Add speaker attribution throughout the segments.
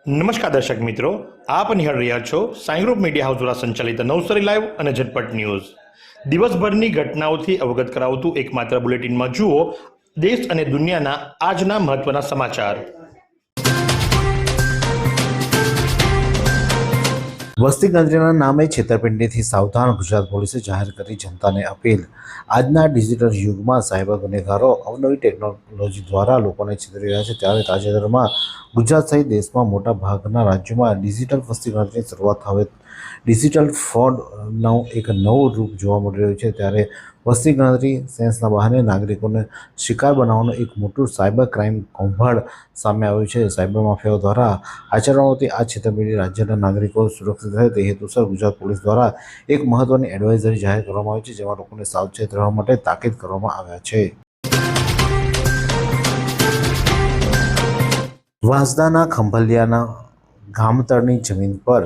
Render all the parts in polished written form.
Speaker 1: નમસ્કાર દર્શક મિત્રો, આપ નિહાળ રહ્યા છો સાઈ ગ્રુપ મીડિયા હાઉસ દ્વારા સંચાલિત નવસારી લાઈવ અને ઝટપટ ન્યૂઝ. દિવસભરની ઘટનાઓથી અવગત કરાવતું એકમાત્ર બુલેટિનમાં જુઓ દેશ અને દુનિયાના આજના મહત્વના સમાચાર.
Speaker 2: વસ્તી ગણતરીના નામે છેતરપિંડીથી સાવધાન, ગુજરાત પોલીસે જાહેર કરી જનતાને અપીલ. આજના ડિજિટલ યુગમાં સાયબર ગુનેગારો અવનવી ટેકનોલોજી દ્વારા લોકોને છેતરી રહ્યા છે, ત્યારે તાજેતરમાં ગુજરાત સહિત દેશમાં મોટા ભાગના રાજ્યોમાં ડિજિટલ વસ્તી ગણતરીની શરૂઆત હવે ડિજિટલ ફ્રોડનું એક નવું રૂપ જોવા મળી રહ્યું છે. ત્યારે વસ્તી ગણતરી સેન્સના બહાને નાગરિકોને શિકાર બનાવવાનું એક મોટું સાયબર ક્રાઇમ કૌભાંડ સામે આવ્યું છે. સાયબર માફિયાઓ દ્વારા આચરવામાં આવતી આ છેતરપિંડી રાજ્યના નાગરિકો સુરક્ષિત રહે તે હેતુસર ગુજરાત પોલીસ દ્વારા એક મહત્વની એડવાઇઝરી જાહેર કરવામાં આવી છે, જેમાં લોકોને સાવચેત રહેવા માટે તાકીદ કરવામાં આવ્યા છે. વાંસદાના ખંભાલિયાના ગામતળની જમીન પર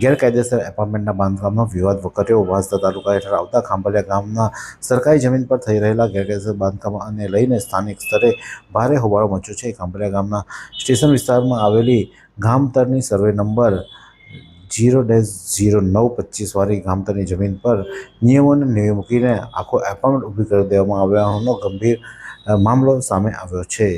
Speaker 2: ગેરકાયદેસર એપાર્ટમેન્ટના બાંધકામનો વિવાદ વકર્યો. વાંસદા તાલુકા હેઠળ આવતા ખંભાલિયા ગામના સરકારી જમીન પર થઈ રહેલા ગેરકાયદેસર બાંધકામને લઈને સ્થાનિક સ્તરે ભારે હોબાળો મચ્યો છે. ખંભાલિયા ગામના સ્ટેશન વિસ્તારમાં આવેલી ગામતળની સર્વે નંબર 0-0925 વાળી ગામતળની જમીન પર નિયમોને નેવે મૂકીને આખો એપાર્ટમેન્ટ ઊભી કરી દેવામાં આવ્યાનો ગંભીર મામલો સામે આવ્યો છે.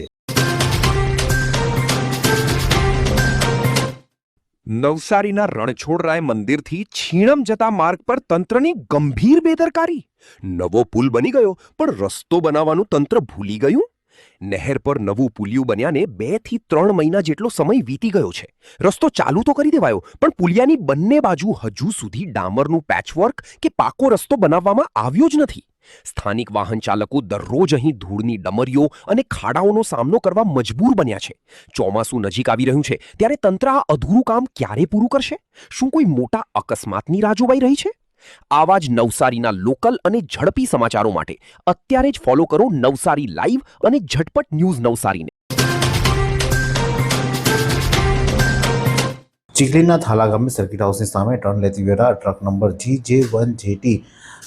Speaker 3: નવસારીના રણછોડરાય મંદિરથી છીણમ જતા માર્ગ પર તંત્રની ગંભીર બેદરકારી. નવો પુલ બની ગયો પણ રસ્તો બનાવવાનું તંત્ર ભૂલી ગયું. નહેર પર નવું પુલિયું બન્યાને 2 થી 3 મહિના જેટલો સમય વીતી ગયો છે. રસ્તો ચાલુ તો કરી દેવાયો, પણ પુલિયાની બંને બાજુ હજુ સુધી ડામરનું પેચવર્ક કે પાકો રસ્તો બનાવવામાં આવ્યો જ નથી. સ્થાનિક વાહન ચાલકો દરરોજ અહીં ધૂળની ડમરીઓ અને ખાડાઓનો સામનો કરવા મજબૂર બન્યા છે. ચોમાસું નજીક આવી રહ્યું છે, ત્યારે તંત્ર આ અધૂરું કામ ક્યારે પૂરું કરશે? શું કોઈ મોટા અકસ્માતની રાહ જોવાઈ રહી છે? આવા જ નવસારીના લોકલ અને ઝડપી સમાચારો માટે અત્યારે જ ફોલો કરો નવસારી લાઈવ અને ઝટપટ ન્યૂઝ નવસારીને.
Speaker 2: ચીખલીના થાલા ગામે સર્કિટ હાઉસની સામે ટર્ન લેતી વેળા ટ્રક નંબર GJ1JT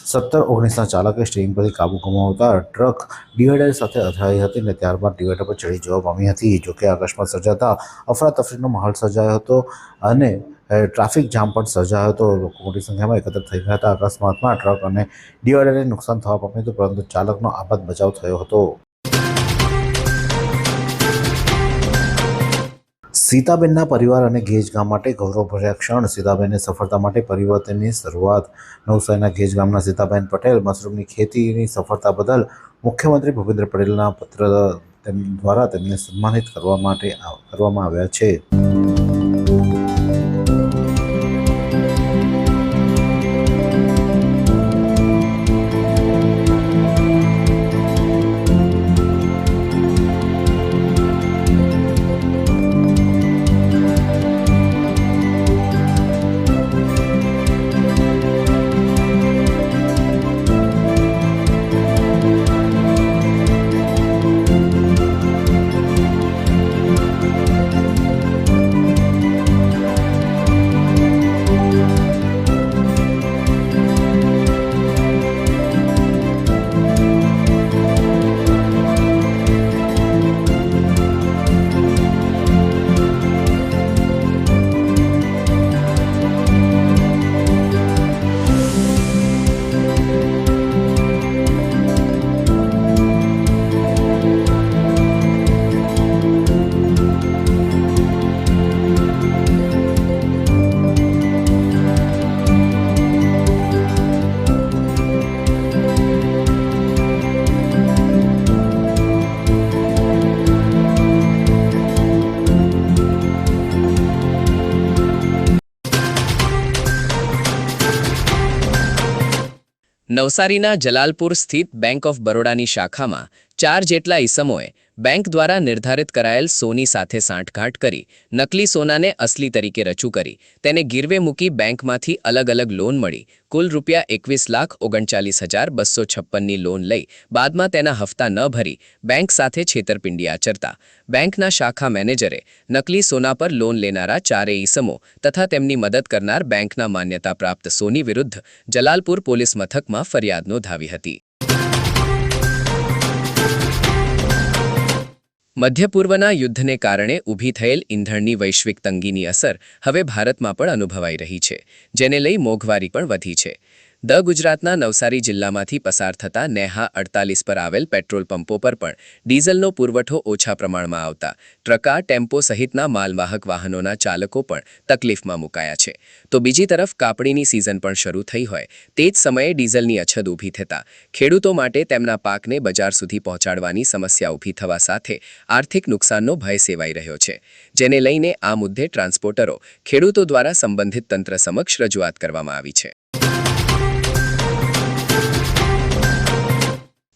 Speaker 2: 1719ના ચાલકે સ્ટીયરિંગ પરથી કાબુ ગુમાવતા ટ્રક ડિવાઈડર સાથે અથડાઈ હતી અને ત્યારબાદ ડિવાઈડર પર ચડી જવા પામી હતી. જોકે અકસ્માત સર્જાતા અફરાતફરીનો માહોલ સર્જાયો હતો અને ટ્રાફિક જામ પણ સર્જાયો હતો. લોકો મોટી સંખ્યામાં એકત્ર થઈ ગયા હતા. અકસ્માતમાં ટ્રક અને ડિવાઈડરને નુકસાન થવા પામ્યું હતું, પરંતુ ચાલકનો આબાદ બચાવ થયો હતો. સીતાબેનના પરિવાર અને ગેજ ગામ માટે ગૌરવભર્યા ક્ષણ. સીતાબેનને સફળતા માટે પરિવર્તનની શરૂઆત. નવસારીના ગેજ ગામના સીતાબેન પટેલ મશરૂમની ખેતીની સફળતા બદલ મુખ્યમંત્રી ભૂપેન્દ્ર પટેલના પત્ર દ્વારા તેમને સન્માનિત કરવામાં આવ્યા છે.
Speaker 4: નવસારીના જલાલપુર સ્થિત બેંક ઓફ બરોડાની શાખામાં 4 જેટલા ઈસમોએ બેંક દ્વારા નિર્ધારિત કરાયેલ સોની સાથે સાંઠગાંઠ કરી નકલી સોનાને અસલી તરીકે રજૂ કરી તેને ગીરવે મૂકી બેંકમાંથી અલગ અલગ લોન મળી કુલ ₹21,39,256ની લોન લઈ બાદમાં તેના હપ્તા ન ભરી બેંક સાથે છેતરપિંડી આચરતા બેંકના શાખા મેનેજરે નકલી સોના પર લોન લેનારા 4 ઈસમો તથા તેમની મદદ કરનાર બેંકના માન્યતા પ્રાપ્ત સોની વિરુદ્ધ જલાલપુર પોલીસ મથકમાં ફરિયાદ નોંધાવી હતી. મધ્ય પૂર્વના યુદ્ધને કારણે ઊભી થયેલ ઈંધણની વૈશ્વિક તંગીની અસર હવે ભારતમાં પણ અનુભવાઈ રહી છે, જેને લઈ મોંઘવારી પણ વધી છે. ગુજરાતના નવસારી જિલ્લામાંથી પસાર થતા નેહા 48 પર આવેલ પેટ્રોલ પંપો પર પણ ડીઝલનો પુરવઠો ઓછા પ્રમાણમાં આવતા ટ્રકા, ટેમ્પો સહિતના માલવાહક વાહનોના ચાલકો પણ તકલીફમાં મુકાયા છે. તો બીજી તરફ કાપણીની સિઝન પણ શરૂ થઈ હોય તે જ સમયે ડીઝલની અછત ઊભી થતાં ખેડૂતો માટે તેમના પાકને બજાર સુધી પહોંચાડવાની સમસ્યા ઊભી થવા સાથે આર્થિક નુકસાનનો ભય સેવાઈ રહ્યો છે, જેને લઈને આ મુદ્દે ટ્રાન્સપોર્ટરો ખેડૂતો દ્વારા સંબંધિત તંત્ર સમક્ષ રજૂઆત કરવામાં આવી છે.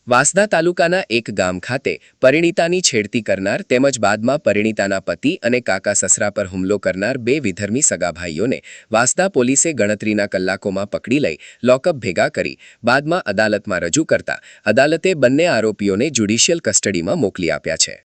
Speaker 4: વાંસદા તાલુકાના એક ગામ ખાતે પરિણીતાની છેડતી કરનાર તેમજ બાદમાં પરિણીતાના પતિ અને કાકા સસરા પર હુમલો કરનાર 2 વિધર્મી સગાભાઈઓને વાંસદા પોલીસે ગણતરીના કલાકોમાં પકડી લઈ લોકઅપ ભેગા કરી બાદમાં અદાલતમાં રજૂ કરતા અદાલતે બંને આરોપીઓને જ્યુડિશિયલ કસ્ટડીમાં મોકલી આપ્યા છે.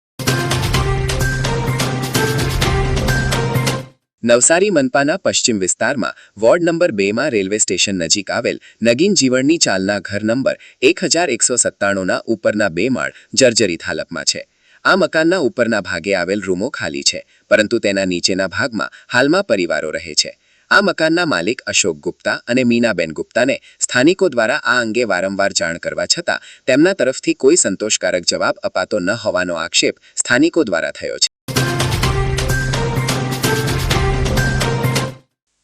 Speaker 4: નવસારી મનપાના પશ્ચિમ વિસ્તારમાં વોર્ડ નંબર 2માં રેલવે સ્ટેશન નજીક આવેલ નગીન જીવણની ચાલના ઘર નંબર 1197ના ઉપરના 2 માળ જર્જરિત હાલતમાં છે. આ મકાનના ઉપરના ભાગે આવેલ રૂમો ખાલી છે, પરંતુ તેના નીચેના ભાગમાં હાલમાં પરિવારો રહે છે. આ મકાનના માલિક અશોક ગુપ્તા અને મીનાબેન ગુપ્તાને સ્થાનિકો દ્વારા આ અંગે વારંવાર જાણ કરવા છતાં તેમના તરફથી કોઈ સંતોષકારક જવાબ અપાતો ન હોવાનો આક્ષેપ સ્થાનિકો દ્વારા થયો છે.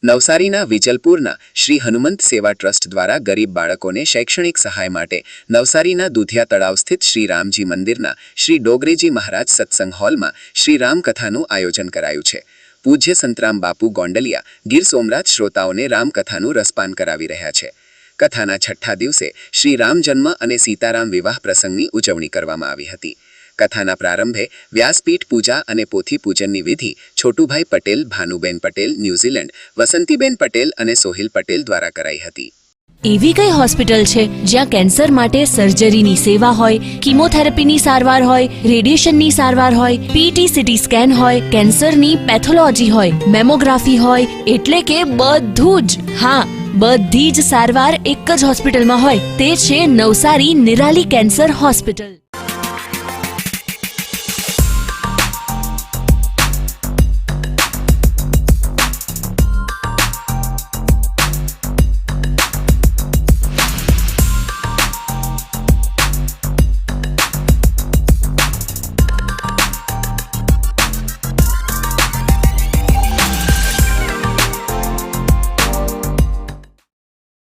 Speaker 4: નવસારીના વિજલપુરના શ્રી હનુમંત સેવા ટ્રસ્ટ દ્વારા ગરીબ બાળકોને શૈક્ષણિક સહાય માટે નવસારીના દુધિયા તળાવ સ્થિત શ્રી રામજી મંદિરના શ્રી ડોગરેજી મહારાજ સત્સંગ હોલમાં શ્રી રામકથાનું આયોજન કરાયું છે. પૂજ્ય સંતરામ બાપુ ગોંડલિયા ગીર સોમનાથ શ્રોતાઓને રામકથાનું રસપાન કરાવી રહ્યા છે. કથાના 6ઠ્ઠા દિવસે શ્રી રામ જન્મ અને સીતારામ વિવાહ પ્રસંગની ઉજવણી કરવામાં આવી હતી. કથાના પ્રારંભે વ્યાસપીઠ પૂજા અને પોથી પૂજનની વિધિ છોટુભાઈ પટેલ, ભાનુબેન પટેલ, ન્યૂઝીલેન્ડ, વસંતીબેન પટેલ અને સોહિલ પટેલ દ્વારા કરાઈ હતી.
Speaker 5: એવી કઈ હોસ્પિટલ છે જ્યાં કેન્સર માટે સર્જરીની સેવા હોય, કીમોથેરાપીની સારવાર હોય, રેડિયેશનની સારવાર હોય, પીટી સીટી સ્કેન હોય, કેન્સરની પેથોલોજી હોય, મેમોગ્રાફી હોય, એટલે કે બધું જ. હા, બધી જ સારવાર એક જ હોસ્પિટલમાં હોય. તે છે નવસારી નિરાલી કેન્સર હોસ્પિટલ.